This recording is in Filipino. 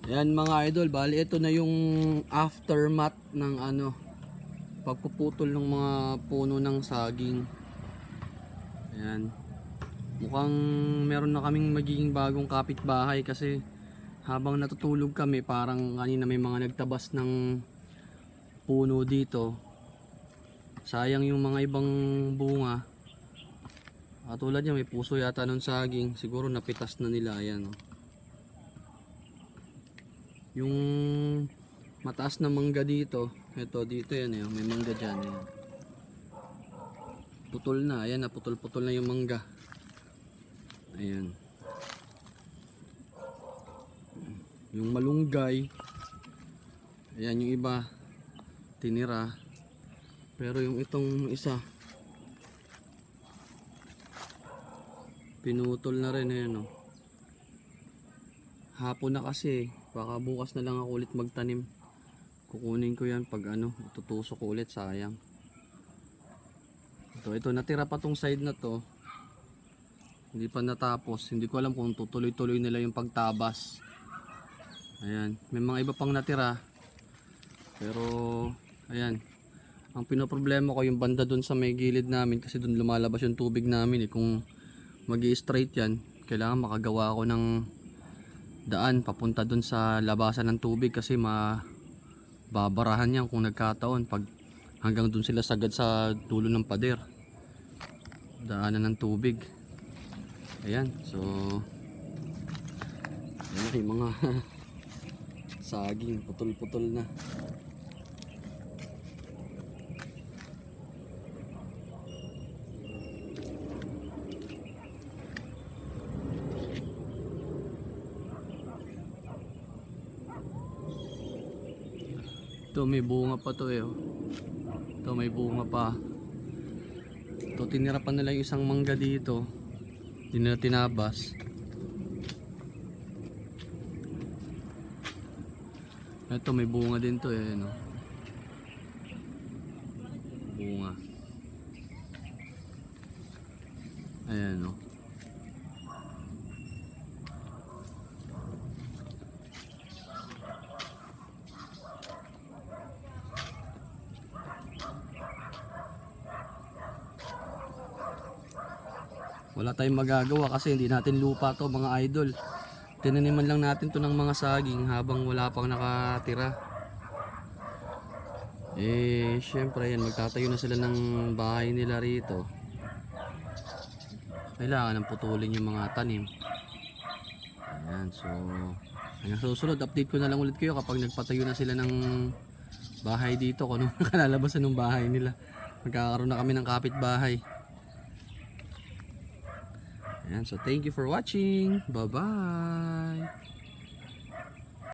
Ayan mga idol, bali ito na yung aftermath ng pagpuputol ng mga puno ng saging. Ayan. Mukhang meron na kaming magiging bagong kapitbahay kasi habang natutulog kami parang kanina may mga nagtabas ng puno dito. Sayang yung mga ibang bunga. Katulad niya may puso yata ng saging, siguro napitas na nila. Ayan. Yung mataas na mangga dito, dito yan, may mangga dyan. Ayan. Putol na, ayan, naputol-putol na yung mangga. Ayan. Yung malunggay, ayan, yung iba tinira, pero yung itong isa pinutol na rin. Ayan, hapon na kasi, baka bukas na lang ako ulit magtanim. Kukunin ko yan pag itutusok ko ulit, sayang. Ito natira pa tong side na to, hindi pa natapos. Hindi ko alam kung tutuloy-tuloy nila yung pagtabas. Ayan, may mga iba pang natira, pero ayan, ang pinoproblema ko yung banda dun sa may gilid namin, kasi dun lumalabas yung tubig namin. Kung magi-straight yan, kailangan makagawa ako ng daan papunta dun sa labasan ng tubig, kasi mababarahan yan kung nagkataon pag hanggang dun sila sagad sa dulo ng pader, daanan ng tubig. Ayan, so ayan, yung mga saging putol-putol na. Ito may bunga pa to ito may bunga pa. Ito tinira pa nila yung isang mangga dito, hindi nila tinabas. Ito may bunga din to bunga. Ayan wala tayong magagawa kasi hindi natin lupa to mga idol. Tinaniman lang natin to ng mga saging habang wala pang nakatira. Syempre yan, magtatayo na sila ng bahay nila rito. Kailangan ng putulin yung mga tanim. Ayan, so hanggang susunod update ko na lang ulit kayo kapag nagpatayo na sila ng bahay dito, kung anong nakalalabasan ng bahay nila. Magkakaroon na kami ng kapitbahay. Ayan, so thank you for watching. Bye bye.